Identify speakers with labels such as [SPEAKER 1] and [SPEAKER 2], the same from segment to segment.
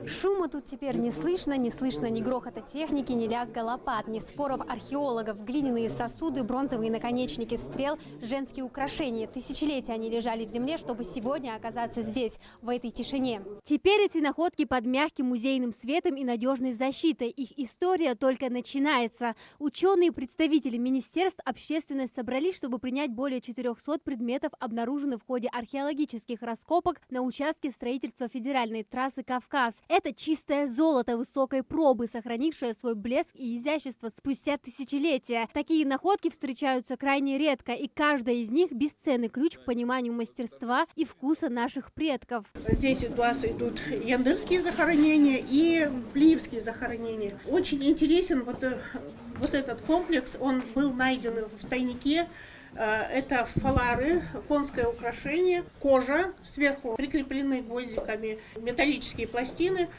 [SPEAKER 1] Шума тут теперь не слышно ни грохота техники, ни лязга лопат, ни споров археологов. Глиняные сосуды, бронзовые наконечники стрел, женские украшения. Тысячелетия они лежали в земле, чтобы сегодня оказаться здесь, в этой тишине. Теперь эти находки под мягким музейным светом и надежной защитой. Их история только начинается. Ученые и представители министерств, общественность собрались, чтобы принять более 400 предметов, обнаруженных в ходе археологических раскопок на участке строительства федеральной трассы «Кавказ». Это чистое золото высокой пробы, сохранившее свой блеск и изящество спустя тысячелетия. Такие находки встречаются крайне редко, и каждая из них – бесценный ключ к пониманию мастерства и вкуса наших предков.
[SPEAKER 2] Здесь у нас идут яндырские захоронения и плиевские захоронения. Очень интересен вот этот комплекс, он был найден в тайнике. Это фалары, конское украшение, кожа, сверху прикреплены гвоздиками металлические пластины.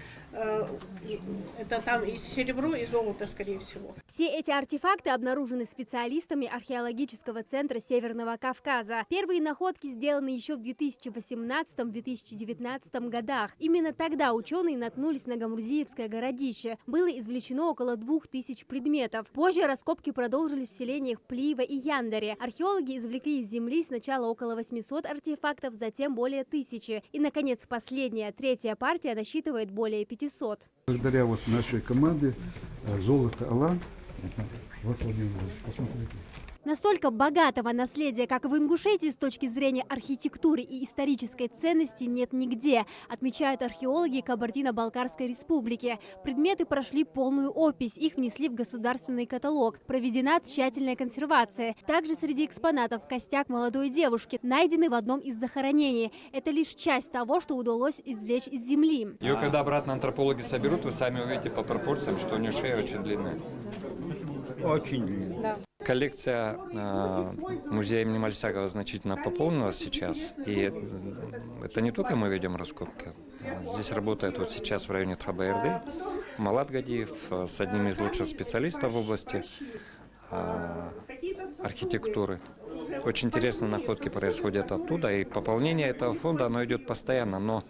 [SPEAKER 2] Это там и серебро, и золото, скорее всего.
[SPEAKER 1] Все эти артефакты обнаружены специалистами археологического центра Северного Кавказа. Первые находки сделаны еще в 2018-2019 годах. Именно тогда ученые наткнулись на Гамрузиевское городище. Было извлечено около 2000 предметов. Позже раскопки продолжились в селениях Плиево и Яндаре. Археологи извлекли из земли сначала около 800 артефактов, затем более 1000. И, наконец, последняя, третья партия насчитывает более 500.
[SPEAKER 3] Благодаря нашей команде золото Алан. Вот Владимир Владимирович, посмотрите.
[SPEAKER 1] Настолько богатого наследия, как в Ингушетии, с точки зрения архитектуры и исторической ценности, нет нигде, отмечают археологи Кабардино-Балкарской республики. Предметы прошли полную опись, их внесли в государственный каталог. Проведена тщательная консервация. Также среди экспонатов костяк молодой девушки, найденный в одном из захоронений. Это лишь часть того, что удалось извлечь из земли.
[SPEAKER 4] Ее когда обратно антропологи соберут, вы сами увидите по пропорциям, что у нее шея очень длинная.
[SPEAKER 5] Очень длинная.
[SPEAKER 1] Да.
[SPEAKER 4] Коллекция музея имени Мальсакова значительно пополнилась сейчас. И это не только мы ведем раскопки. Здесь работает вот сейчас в районе Тхабаерды Малат Гадиев с одним из лучших специалистов в области архитектуры. Очень интересные находки происходят оттуда. И пополнение этого фонда, оно идет постоянно. Но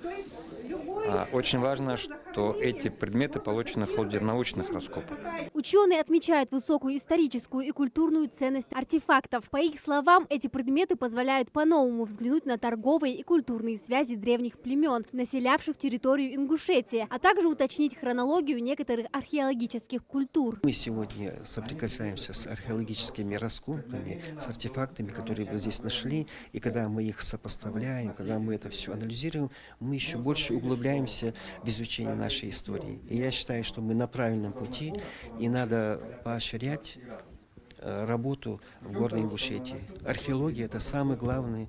[SPEAKER 4] очень важно, что эти предметы получены в ходе научных раскопок.
[SPEAKER 1] Ученые отмечают высокую историческую и культурную ценность артефактов. По их словам, эти предметы позволяют по-новому взглянуть на торговые и культурные связи древних племен, населявших территорию Ингушетии, а также уточнить хронологию некоторых археологических культур.
[SPEAKER 5] Мы сегодня соприкасаемся с археологическими раскопками, с артефактами, которые мы здесь нашли. И когда мы их сопоставляем, когда мы это все анализируем, мы еще больше углубляемся в изучение нашей истории. И я считаю, что мы на правильном пути, и надо поощрять работу в Горной Ингушетии. Археология – это самый главный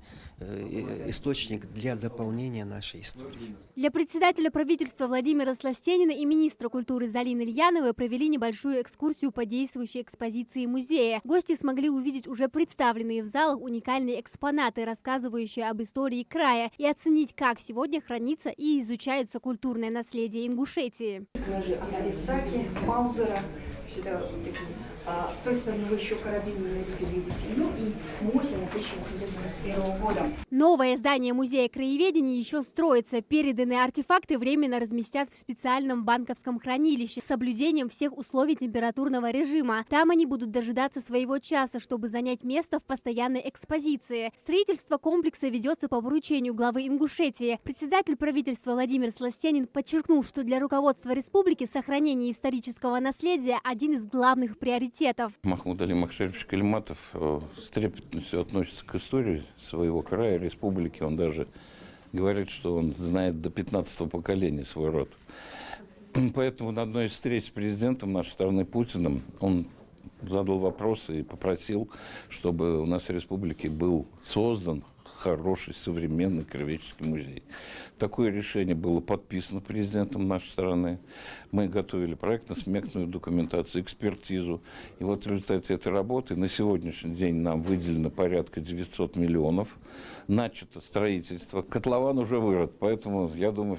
[SPEAKER 5] источник для дополнения нашей истории.
[SPEAKER 1] Для председателя правительства Владимира Сластенина и министра культуры Залины Ильяновой провели небольшую экскурсию по действующей экспозиции музея. Гости смогли увидеть уже представленные в залах уникальные экспонаты, рассказывающие об истории края, и оценить, как сегодня хранится и изучается культурное наследие Ингушетии.
[SPEAKER 6] Саки, Маузера, сюда такие. С той стороны вы еще карабин немецкий видите. Ну и Мосина 1891 года.
[SPEAKER 1] Новое здание музея краеведения еще строится. Переданные артефакты временно разместят в специальном банковском хранилище с соблюдением всех условий температурного режима. Там они будут дожидаться своего часа, чтобы занять место в постоянной экспозиции. Строительство комплекса ведется по поручению главы Ингушетии. Председатель правительства Владимир Сластенин подчеркнул, что для руководства республики сохранение исторического наследия – один из главных приоритетов.
[SPEAKER 7] Махмуд Али Махшерович Калиматов с трепетностью относится к истории своего края, республики. Он даже говорит, что он знает до 15-го поколения свой род. Поэтому на одной из встреч с президентом нашей страны Путиным он задал вопрос и попросил, чтобы у нас в республике был создан хороший, современный краеведческий музей. Такое решение было подписано президентом нашей страны. Мы готовили проектно-сметную документацию, экспертизу. И вот в результате этой работы на сегодняшний день нам выделено порядка 900 миллионов. Начато строительство. Котлован уже вырод, поэтому, я думаю,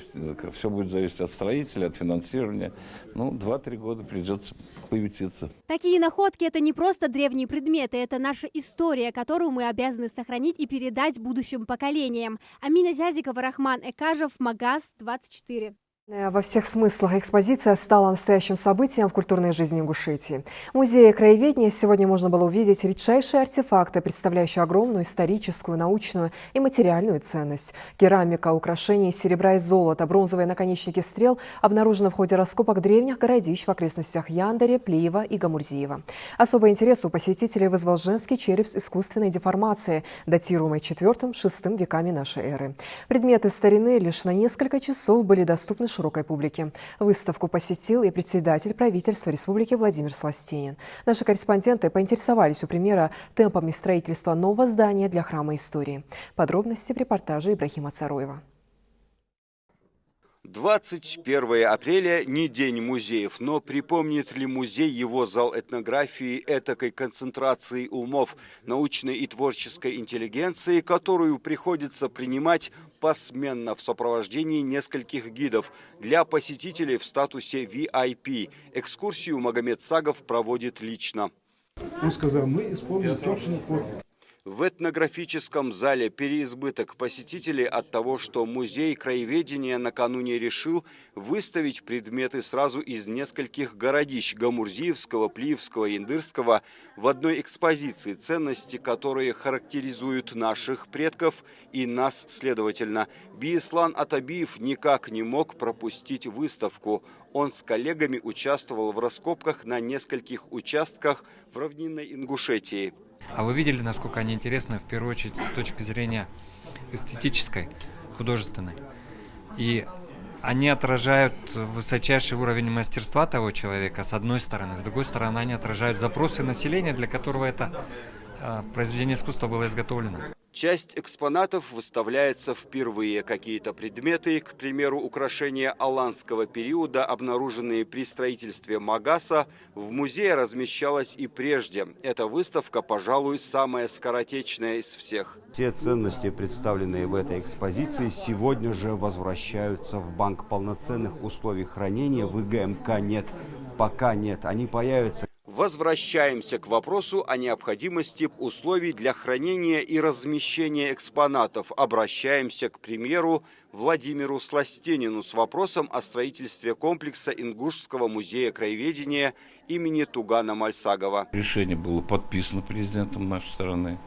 [SPEAKER 7] все будет зависеть от строителя, от финансирования. Ну, 2-3 года придется поютиться.
[SPEAKER 1] Такие находки – это не просто древние предметы, это наша история, которую мы обязаны сохранить и передать будущим поколениям. Амина Зязикова, Рахман Экажев, Магаз 24.
[SPEAKER 8] Во всех смыслах экспозиция стала настоящим событием в культурной жизни Ингушетии. В музее краеведения сегодня можно было увидеть редчайшие артефакты, представляющие огромную историческую, научную и материальную ценность. Керамика, украшения из серебра и золота, бронзовые наконечники стрел обнаружены в ходе раскопок древних городищ в окрестностях Яндаре, Плиева и Гамурзиева. Особый интерес у посетителей вызвал женский череп с искусственной деформацией, датируемой IV-VI веками нашей эры. Предметы старины лишь на несколько часов были доступны широкой публике. Выставку посетил и председатель правительства республики Владимир Сластенин. Наши корреспонденты поинтересовались у премьера темпами строительства нового здания для храма истории. Подробности в репортаже Ибрахима Цароева.
[SPEAKER 9] 21 апреля – не день музеев, но припомнит ли музей его зал этнографии этакой концентрации умов, научной и творческой интеллигенции, которую приходится принимать посменно в сопровождении нескольких гидов для посетителей в статусе VIP. Экскурсию Магомед Сагов проводит лично.
[SPEAKER 3] Он сказал, мы исполним точный код.
[SPEAKER 9] В этнографическом зале переизбыток посетителей от того, что музей краеведения накануне решил выставить предметы сразу из нескольких городищ Гамурзиевского, Плиевского и Индырского в одной экспозиции, ценности, которые характеризуют наших предков и нас, следовательно. Биислан Атабиев никак не мог пропустить выставку. Он с коллегами участвовал в раскопках на нескольких участках в равнинной Ингушетии.
[SPEAKER 4] А вы видели, насколько они интересны, в первую очередь, с точки зрения эстетической, художественной. И они отражают высочайший уровень мастерства того человека, с одной стороны. С другой стороны, они отражают запросы населения, для которого это произведение искусства было изготовлено.
[SPEAKER 9] Часть экспонатов выставляется впервые. Какие-то предметы, к примеру, украшения аланского периода, обнаруженные при строительстве Магаса, в музее размещалась и прежде. Эта выставка, пожалуй, самая скоротечная из всех.
[SPEAKER 10] Все ценности, представленные в этой экспозиции, сегодня же возвращаются в банк. Полноценных условий хранения в ИГМК нет. Пока нет. Они появятся.
[SPEAKER 9] Возвращаемся к вопросу о необходимости условий для хранения и размещения экспонатов. Обращаемся к премьеру Владимиру Сластенину с вопросом о строительстве комплекса Ингушского музея краеведения имени Тугана Мальсагова.
[SPEAKER 7] Решение было подписано президентом нашей страны.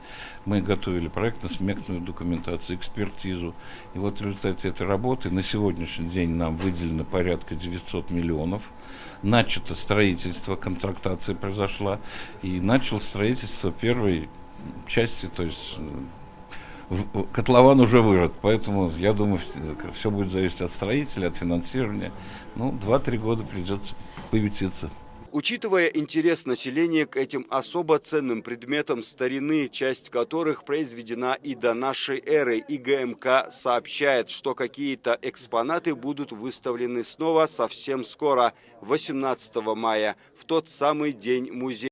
[SPEAKER 7] Мы готовили проектно-сметную документацию, экспертизу. И вот в результате этой работы на сегодняшний день нам выделено порядка 900 миллионов. Начато строительство, контрактация произошла. И начал строительство первой части, то есть котлован уже вырод. Поэтому, я думаю, все будет зависеть от строителя, от финансирования. Ну, 2-3 года придется поютиться.
[SPEAKER 9] Учитывая интерес населения к этим особо ценным предметам старины, часть которых произведена и до нашей эры, ИГМК сообщает, что какие-то экспонаты будут выставлены снова совсем скоро, 18 мая, в тот самый день музея.